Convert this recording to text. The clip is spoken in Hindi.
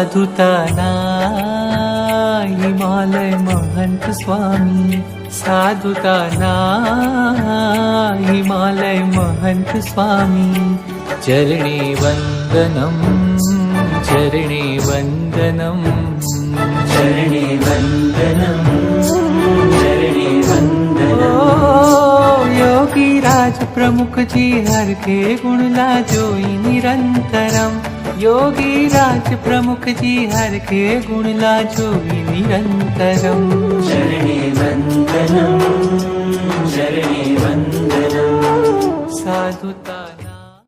साधुताना हिमालय महंत स्वामी, साधुताना हिमालय महंत स्वामी, चरणे वंदनम, चरणे वंदनम, चरणे वंदनम, चरणे वंदनम। योगी राज प्रमुख जी हर के गुण लाजोई निरंतरम, योगी राज प्रमुख जी हर के गुण लाजोई निरंतरम, चरणे वंदनम, चरणे वंदनम। साधु